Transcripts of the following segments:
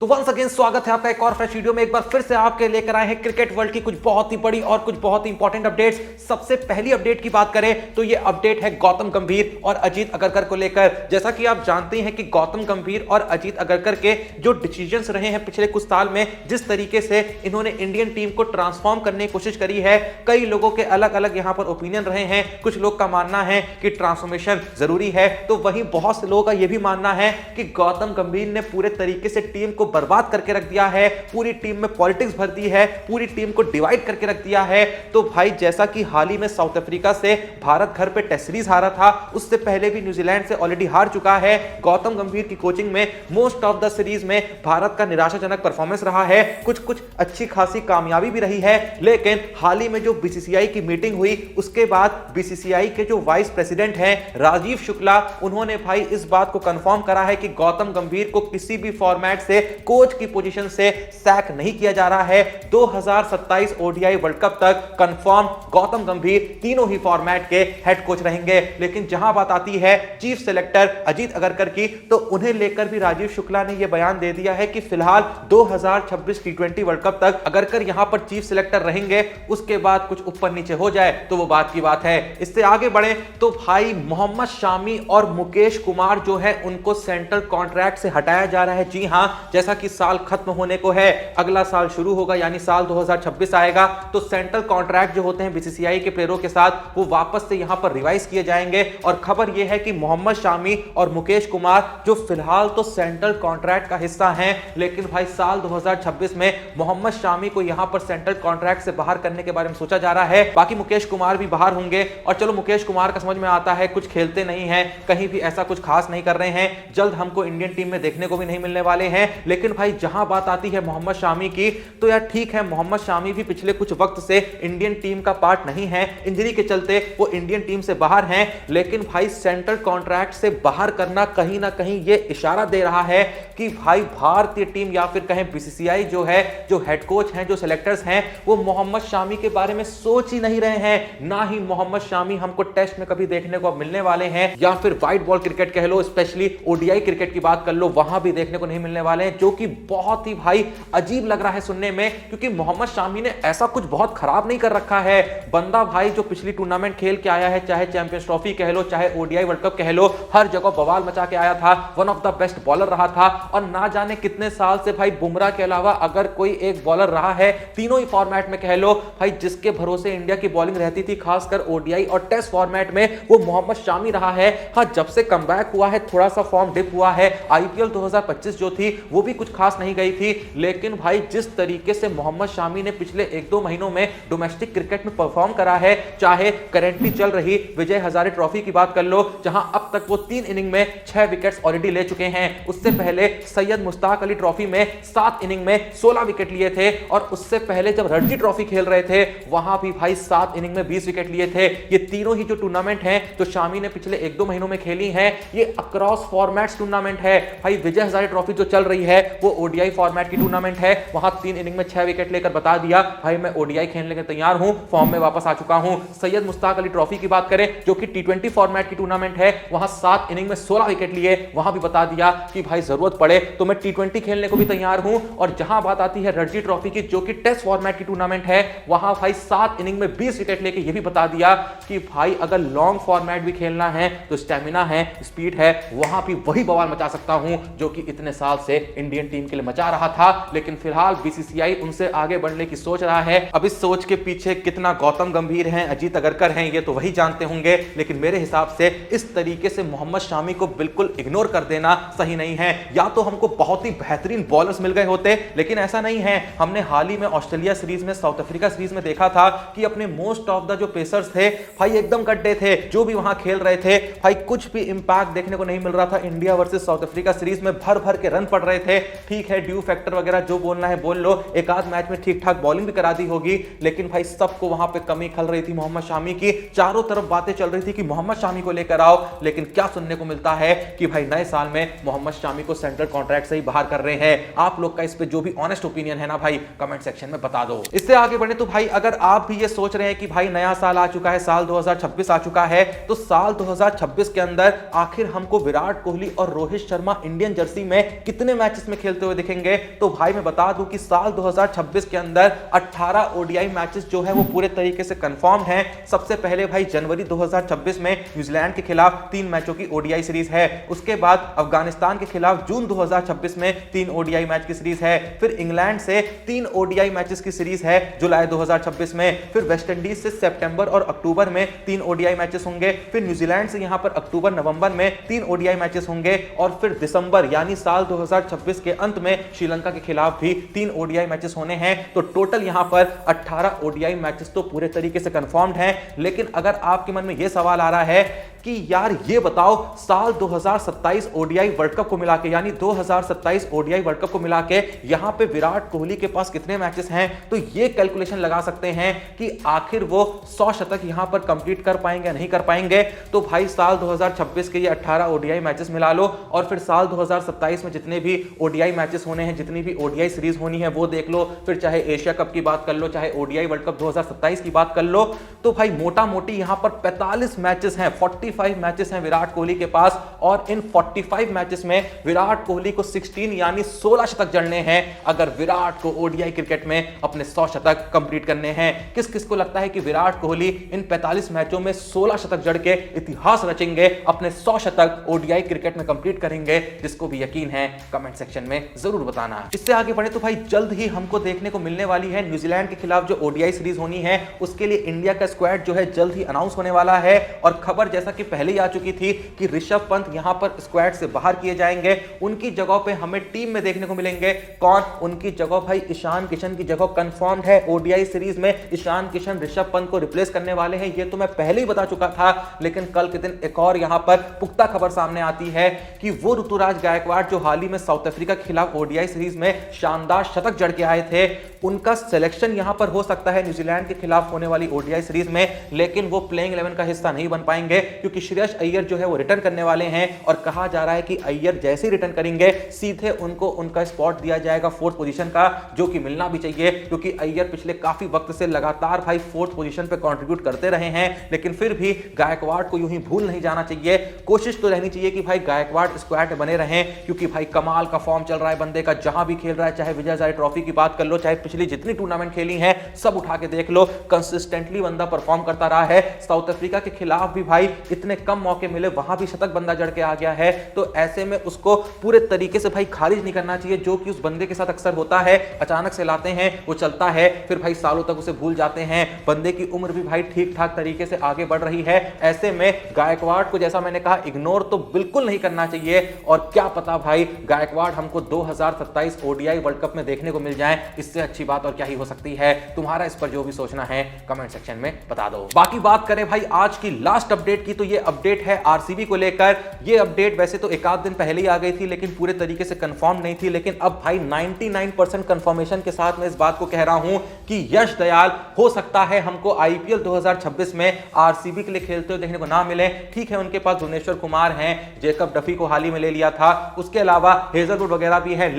तो once again स्वागत है आपका एक और फ्रेश वीडियो में। एक बार फिर से आपके लेकर आए हैं क्रिकेट वर्ल्ड की कुछ बहुत ही बड़ी और कुछ बहुत ही इंपॉर्टेंट अपडेट्स। सबसे पहली अपडेट की बात करें तो ये अपडेट है गौतम गंभीर और अजीत अगरकर को लेकर। जैसा कि आप जानते हैं कि गौतम गंभीर और अजीत अगरकर के जो डिसीजंस रहे हैं पिछले कुछ साल में, जिस तरीके से इन्होंने इंडियन टीम को ट्रांसफॉर्म करने की कोशिश करी है, कई लोगों के अलग अलग यहां पर ओपिनियन रहे हैं। कुछ लोग का मानना है कि ट्रांसफॉर्मेशन जरूरी है, तो वहीं बहुत से लोगों का यह भी मानना है कि गौतम गंभीर ने पूरे तरीके से टीम को बर्बाद करके रख दिया है, पूरी टीम में पॉलिटिक्स भर दी है, पूरी टीम को डिवाइड करके रख दिया है। तो भाई जैसा कि हाल ही में साउथ अफ्रीका से भारत घर पे टेस्ट सीरीज हारा था, उससे पहले भी न्यूजीलैंड से ऑलरेडी हार चुका है। गौतम गंभीर की कोचिंग में मोस्ट ऑफ द सीरीज में भारत का निराशाजनक परफॉर्मेंस रहा है, कुछ कुछ अच्छी खासी कामयाबी भी रही है। लेकिन हाल ही में जो बीसीसीआई की मीटिंग हुई, उसके बाद बीसीसीआई के जो वाइस प्रेसिडेंट हैं राजीव शुक्ला, उन्होंने भाई इस बात को कंफर्म करा है कि गौतम गंभीर को किसी भी फॉर्मेट से कोच की पोजीशन से सैक नहीं किया जा रहा है। 2027 ओडीआई वर्ल्ड कप तक कंफर्म गौतम गंभीर तीनों ही फॉर्मेट के हेड कोच रहेंगे। लेकिन जहां बात आती है चीफ सिलेक्टर अजीत अगरकर की, तो उन्हें लेकर भी राजीव शुक्ला ने यह बयान दे दिया है कि फिलहाल 2026 टी20 वर्ल्ड कप तक अगरकर यहां पर चीफ सिलेक्टर रहेंगे, उसके बाद कुछ ऊपर नीचे हो जाए तो वो बात की बात है। इससे आगे बढ़े तो भाई मोहम्मद शामी और मुकेश कुमार जो है उनको सेंट्रल कॉन्ट्रैक्ट से हटाया जा रहा है। जी हां, जैसा कि साल खत्म होने को है, अगला साल शुरू होगा, यानी साल 2026 आएगा, तो सेंट्रल कॉन्ट्रैक्ट जो होते हैं बीसीसीआई के प्लेयरों के साथ, वो वापस से यहां पर रिवाइज किए जाएंगे। और खबर यह है कि मोहम्मद शामी और मुकेश कुमार जो फिलहाल तो सेंट्रल कॉन्ट्रैक्ट का हिस्सा हैं, लेकिन भाई साल 2026 में मोहम्मद शामी को यहां पर सेंट्रल कॉन्ट्रैक्ट से बाहर करने के बारे में सोचा जा रहा है। बाकी मुकेश कुमार भी बाहर होंगे, और चलो मुकेश कुमार का समझ में आता है, कुछ खेलते नहीं है, कहीं भी ऐसा कुछ खास नहीं कर रहे हैं, जल्द हमको इंडियन टीम में देखने को भी नहीं मिलने वाले हैं। लेकिन भाई जहां बात आती है मोहम्मद शामी की, तो यार ठीक है, मोहम्मद शामी भी पिछले कुछ वक्त से इंडियन टीम का पार्ट नहीं है, इंजरी के चलते वो इंडियन टीम से बाहर हैं। लेकिन भाई सेंट्रल कॉन्ट्रैक्ट से बाहर करना कहीं ना कहीं ये इशारा दे रहा है कि भाई भारतीय टीम या फिर कहें बीसीसीआई जो है, जो हेड कोच हैं, जो सिलेक्टर्स हैं, वो मोहम्मद शामी के बारे में सोच ही नहीं रहे हैं। ना ही मोहम्मद शामी हमको टेस्ट में कभी देखने को मिलने वाले हैं, या फिर व्हाइट बॉल क्रिकेट कह लो, स्पेशली ओडीआई क्रिकेट की बात कर लो, वहां भी देखने को नहीं मिलने वाले हैं, जो कि बहुत ही भाई अजीब लग रहा है सुनने में। क्योंकि मोहम्मद शामी ने ऐसा कुछ बहुत खराब नहीं कर रखा है। बंदा भाई जो पिछली टूर्नामेंट खेल के आया है, चाहे चैंपियंस ट्रॉफी कह लो, चाहे ओडीआई वर्ल्ड कप कह लो, हर जगह बवाल मचा के आया था, one of the best bowler रहा था। और ना जाने कितने साल से भाई बुमराह के अलावा अगर कोई एक बॉलर रहा है, तीनों ही फॉर्मेट में कह लो भाई, जिसके भरोसे इंडिया की बॉलिंग रहती थी, खासकर ओडीआई और टेस्ट फॉर्मेट में, वो मोहम्मद शामी रहा है। हाँ, जब से कमबैक हुआ है थोड़ा सा फॉर्म डिप हुआ है। आईपीएल 2025 जो थी वो भी कुछ खास नहीं गई थी। लेकिन भाई जिस तरीके से मोहम्मद शामी ने पिछले 1-2 महीनों में डोमेस्टिक क्रिकेट में परफॉर्म करा है, चाहे करेंटली चल रही विजय हजारे ट्रॉफी की बात कर लो, जहां अब तक वो 3 इनिंग में 6 विकेट्स ऑलरेडी ले चुके हैं। उससे पहले सैयद मुश्ताक अली ट्रॉफी में 7 इनिंग में 16 विकेट लिए थे, और उससे पहले जब रणजी ट्रॉफी खेल रहे थे, वहां भी भाई 7 इनिंग में 20 विकेट लिए थे। ये तीनों ही जो टूर्नामेंट हैं जो शामी ने पिछले 1-2 महीनों में खेली हैं, ये अक्रॉस फॉर्मेट्स टूर्नामेंट है। भाई विजय हजारे ट्रॉफी जो चल रही है वो ओडीआई फॉर्मेट की टूर्नामेंट है, वहां 3 इनिंग में 6 विकेट लेकर बता दिया भाई मैं ओडीआई खेलने के तैयार हूं, फॉर्म में वापस आ चुका हूं। सैयद मुश्ताक अली ट्रॉफी की बात करें जो कि टी20 फॉर्मेट की टूर्नामेंट है, वहां 7 इनिंग में 16 विकेट लिए, वहां भी बता दिया कि भाई जरूरत पड़े तो मैं टी20 खेलने को भी तैयार हूं। और जहां बात आती है रणजी ट्रॉफी की जो कि टेस्ट फॉर्मेट की टूर्नामेंट है, वहां भाई 7 इनिंग में 20 विकेट लेके ये भी बता दिया कि भाई अगर लॉन्ग फॉर्मेट भी खेलना है तो स्टेमिना है, स्पीड है, वहां भी वही बवाल मचा सकता हूं जो कि इतने साल से इंडियन टीम के लिए मचा रहा था। लेकिन फिलहाल बीसीसीआई उनसे आगे बढ़ने की सोच रहा है। अब इस सोच के पीछे कितना गौतम गंभीर हैं, अजीत अगरकर हैं, ये तो वही जानते होंगे। लेकिन मेरे हिसाब से इस तरीके से मोहम्मद शामी को बिल्कुल इग्नोर कर देना सही नहीं है। या तो हमको बहुत ही बेहतरीन बॉलर्स मिल गए होते, लेकिन ऐसा नहीं है। हमने हाल ही में ऑस्ट्रेलिया सीरीज में, साउथ अफ्रीका सीरीज में देखा था कि अपने मोस्ट ऑफ द जो पेसर्स थे भाई एकदम गड्ढे थे, जो भी वहां खेल रहे थे भाई कुछ भी इंपैक्ट देखने को नहीं मिल रहा था। India versus south Africa series में भर भर के रन पड़ रहे थे। ठीक है, ड्यू फैक्टर वगैरह जो बोलना है बोल लो, एक आध मैच में ठीक ठाक बॉलिंग भी करा दी होगी, लेकिन भाई सबको वहां पे कमी खल रही थी मोहम्मद शामी की। चारों तरफ बातें चल रही थी कि मोहम्मद शामी को लेकर आओ, लेकिन क्या सुनने को मिलता है कि भाई नए साल में मोहम्मद शामी को सेंट्रल कॉन्ट्रैक्ट से ही बाहर कर रहे हैं। आप लोग का इस पे जो भी ऑनेस्ट ओपिनियन है ना भाई, कमेंट सेक्शन में बता दो। इससे आगे बढ़े तो भाई अगर आप भी ये सोच रहे हैं कि भाई नया साल आ चुका है, साल 2026 आ चुका है, तो साल 2026 के अंदर आखिर हमको विराट कोहली और रोहित शर्मा इंडियन जर्सी में कितने मैचेस में खेलते हुए दिखेंगे। तो भाई मैं बता दूं कि साल 2026 के अंदर 18 ओडीआई मैचेस जो है वो पूरे तरीके से कंफर्म्ड हैं। सबसे पहले भाई जनवरी 2026 में न्यूजीलैंड के खिलाफ 3 मैचों की ओडीआई सीरीज है। उसके बाद अफगानिस्तान के खिलाफ जून 2026 में 3 ओडीआई मैच की सीरीज है। फिर इंग्लैंड से 3 ओडीआई मैचेस की सीरीज है जुलाई 2026 में। फिर वेस्ट इंडीज से सितंबर और अक्टूबर में 3 ओडीआई मैचेस होंगे। फिर न्यूजीलैंड से यहां पर अक्टूबर नवंबर में 3 ओडीआई मैचेस होंगे और फिर दिसंबर यानी साल 2026 के अंत में श्रीलंका के खिलाफ भी 3 ओडीआई मैचेस होने हैं। तो टोटल यहां पर 18 ओडीआई मैचेस तो पूरे तरीके से कंफर्म्ड हैं। लेकिन अगर आपके मन में यह सवाल आ रहा है कि यार ये बताओ साल 2027 ओडीआई वर्ल्ड कप को मिला के यानी 2027 ओडीआई वर्ल्ड कप को मिला के यहां पे विराट कोहली के पास कितने मैचेस हैं, तो ये कैलकुलेशन लगा सकते हैं कि आखिर वो 100 शतक यहां पर कंप्लीट कर पाएंगे या नहीं कर पाएंगे। तो भाई साल 2026 के ये 18 ओडीआई मैचेस मिला लो और फिर साल 2027 में जितने भी ओडीआई मैचेस होने हैं, जितनी भी ओडीआई सीरीज होनी है वो देख लो। फिर चाहे एशिया कप की बात कर लो, चाहे ओडीआई वर्ल्ड कप 2027 की बात कर लो, तो भाई मोटा मोटी यहां पर 45 मैचेस हैं, 45 मैचेस हैं विराट कोहली के पास। और इन 45 मैचेस में विराट कोहली को 16 यानी 16 शतक जड़ने हैं अगर विराट को ओडीआई क्रिकेट में अपने 100 शतक कंप्लीट करने हैं। किस किस को लगता है कि विराट कोहली इन 45 मैचों में 16 शतक जड़ के इतिहास रचेंगे, अपने 100 शतक ओडीआई क्रिकेट में कंप्लीट करेंगे? जिसको भी यकीन है कमेंट सेक्शन में जरूर बताना। इससे आगे बढ़े तो भाई जल्द ही हमको देखने को मिलने वाली है न्यूजीलैंड के खिलाफ जो ओडीआई सीरीज होनी है, उसके लिए इंडिया का स्क्वाड जो है जल्द ही अनाउंस होने वाला है। और खबर जैसा कि पहले आ चुकी थी कि ऋषभ पंत यहां पर स्क्वाड से बाहर किए जाएंगे, उनकी जगह पे हमें टीम में देखने को मिलेंगे। कौन? उनकी जगह भाई ईशान किशन की जगह कंफर्म्ड है। ओडीआई सीरीज में ईशान किशन ऋषभ पंत को रिप्लेस करने वाले हैं, ये तो मैं पहले ही बता चुका था। लेकिन कल के दिन एक और यहां पर पुख्ता खबर सामने आती है कि वो ऋतुराज गायकवाड़ जो हाल ही में साउथ अफ्रीका के खिलाफ ओडीआई सीरीज में शानदार शतक जड़ के आए थे, उनका सिलेक्शन यहां पर हो सकता है न्यूजीलैंड के खिलाफ होने वाली ओडीआई सीरीज में। लेकिन वो प्लेइंग 11 का हिस्सा नहीं बन पाएंगे क्योंकि श्रेयस अय्यर जो है वो रिटर्न करने वाले हैं। और कहा जा रहा है कि अय्यर जैसे ही रिटर्न करेंगे सीधे उनको उनका स्पॉट दिया जाएगा 4th पोजीशन का, जो कि मिलना भी चाहिए क्योंकि अय्यर पिछले काफी वक्त से लगातार भाई 4th पोजीशन पे कंट्रीब्यूट करते रहे हैं। लेकिन फिर भी गायकवाड़ को यूं ही भूल नहीं जाना चाहिए। कोशिश तो रहनी चाहिए कि भाई गायकवाड़ स्क्वाड बने रहें क्योंकि भाई कमाल का फॉर्म चल रहा है बंदे का, जहां भी खेल रहा है, चाहे विजय हजारे ट्रॉफी की बात कर लो, चाहे पिछली जितनी टूर्नामेंट खेली है सब उठा के देख लो, कंसिस्टेंटली बंदा परफॉर्म करता रहा है। साउथ अफ्रीका के खिलाफ भी भाई इतने कम मौके मिले, वहां भी शतक बंदा जड़ के आ गया है। तो ऐसे में उसको पूरे तरीके से भाई खारिज नहीं करना चाहिए, जो कि उस बंदे के साथ अक्सर होता है। अचानक से लाते हैं, वो चलता है, फिर भाई सालों तक उसे भूल जाते हैं। बंदे की उम्र भी भाई ठीक ठाक तरीके से आगे बढ़ रही है। ऐसे में गायकवाड़ को जैसा मैंने कहा इग्नोर तो बिल्कुल नहीं करना चाहिए। और क्या पता भाई गायकवाड़ हमको 2027 ओडीआई वर्ल्ड कप में देखने को मिल जाए, इससे अच्छी बात और क्या ही हो सकती है। तुम्हारा इस पर जो भी सोचना है कमेंट सेक्शन में बता दो। बाकी बात करें भाई आज की लास्ट अपडेट की, तो ये अपडेट है आरसीबी को लेकर। ये अपडेट वैसे तो एक आध दिन पहले ही आ गई थी लेकिन पूरे तरीके से कंफर्म नहीं थी। लेकिन अब भाई 99% कंफर्मेशन के साथ मैं इस बात को कह रहा हूं कि यश दयाल हो सकता है हमको आईपीएल 2026 में आरसीबी के लिए खेलते हुए देखने को ना मिले। ठीक है, उनके पास भुवनेश्वर कुमार हैं, जेकब डफी को हाल ही में ले लिया था, उसके अलावा हेजलवुड वगैरह भी है।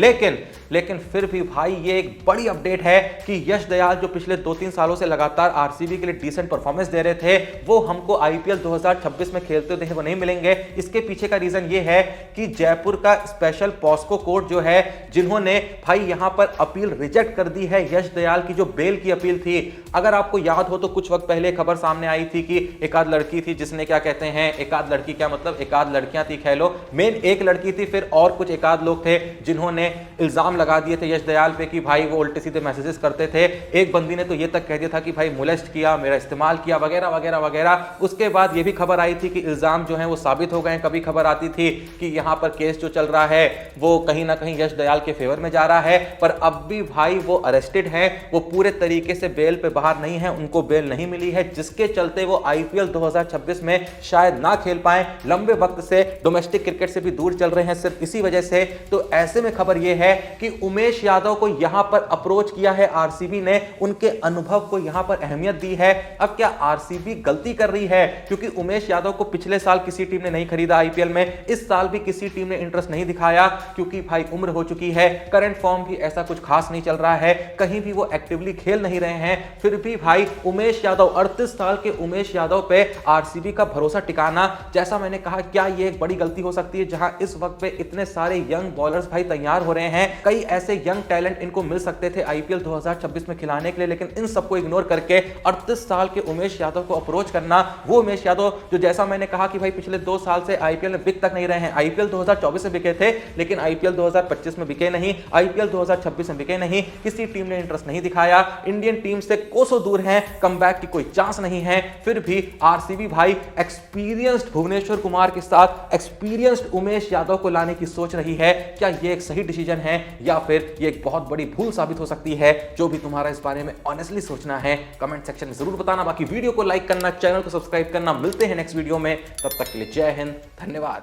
लेकिन फिर भी भाई ये एक बड़ी अपडेट है कि यश दयाल जो पिछले 2-3 सालों से लगातार आरसीबी के लिए डिसेंट परफॉर्मेंस दे रहे थे, वो हमको आईपीएल 2026 में खेलते हुए देखने को नहीं मिलेंगे। इसके पीछे का रीजन ये है कि जयपुर का स्पेशल पॉस्को कोर्ट जो है, जिन्होंने भाई यहां पर अपील रिजेक्ट कर दी है यश दयाल की जो बेल की अपील थी। अगर आपको याद हो तो कुछ वक्त पहले खबर सामने आई थी कि एक आध लड़की थी जिसने, क्या कहते हैं, एक आध लड़की क्या मतलब एक आध लड़कियां थी, कह लो, मेन एक लड़की थी, फिर और कुछ एक आध लोग थे जिन्होंने इल्जाम लगा दिए थे यश दयाल पे कि भाई वो उल्टे सीधे मैसेजेस करते थे। एक बंदी ने तो ये तक कह दिया था कि भाई मोलेस्ट किया, मेरा इस्तेमाल किया, वगैरह वगैरह वगैरह। उसके बाद ये भी खबर आई थी कि इल्जाम जो है वो साबित हो गए। कभी खबर आती थी कि यहां पर केस जो चल रहा है वो कहीं ना कहीं यश दयाल के फेवर में जा रहा है, पर अब भी भाई वो अरेस्टेड हैं, वो पूरे तरीके से बेल पे बाहर नहीं है, उनको बेल नहीं मिली है, जिसके चलते वो आईपीएल 2026 में शायद ना खेल पाए। लंबे वक्त से डोमेस्टिक क्रिकेट से भी दूर चल रहे हैं सिर्फ इसी वजह से। तो ऐसे में खबर यह है कि उमेश यादव को यहां पर अप्रोच किया है आरसीबी ने, उनके अनुभव को यहां पर अहमियत दी है। अब क्या आरसीबी गलती कर रही है? क्योंकि उमेश उमेश यादव को पिछले साल किसी टीम ने नहीं खरीदा आईपीएल में, इस साल भी किसी टीम ने इंटरेस्ट नहीं दिखाया क्योंकि भाई उम्र हो चुकी है, करंट फॉर्म भी ऐसा कुछ खास नहीं चल रहा है, कहीं भी वो एक्टिवली खेल नहीं रहे हैं। फिर भी भाई उमेश यादव, 38 साल के उमेश यादव पे आरसीबी का भरोसा टिकाना, जैसा मैंने कहा, क्या ये एक बड़ी गलती हो सकती है जहां इस वक्त पे इतने सारे यंग बॉलर्स भाई तैयार हो रहे हैं, कई ऐसे यंग टैलेंट इनको मिल सकते थे आईपीएल 2026 में खिलाने के लिए, लेकिन इन सबको इग्नोर करके 38 साल के उमेश यादव को अप्रोच करना, वो उमेश यादव जो जैसा मैंने कहा कि भाई पिछले 2 साल से आईपीएल में बिक तक नहीं रहे हैं, आईपीएल 2024 में बिके थे लेकिन आईपीएल 2025 में बिके नहीं, आईपीएल 2026 में बिके नहीं, किसी टीम ने इंटरेस्ट नहीं दिखाया, इंडियन टीम से कोसों दूर हैं, कमबैक की कोई चांस नहीं है। फिर भी आरसीबी भाई एक्सपीरियंस्ड भुवनेश्वर कुमार के साथ एक्सपीरियंस्ड उमेश यादव को लाने की सोच रही है। क्या यह एक सही डिसीजन है या फिर यह एक बहुत बड़ी भूल साबित हो सकती है? जो भी तुम्हारा इस बारे में ऑनेस्टली सोचना है कमेंट सेक्शन में जरूर बताना। बाकी वीडियो को लाइक करना, चैनल को सब्सक्राइब करना। मिलते हैं नेक्स्ट वीडियो में, तब तक के लिए जय हिंद, धन्यवाद।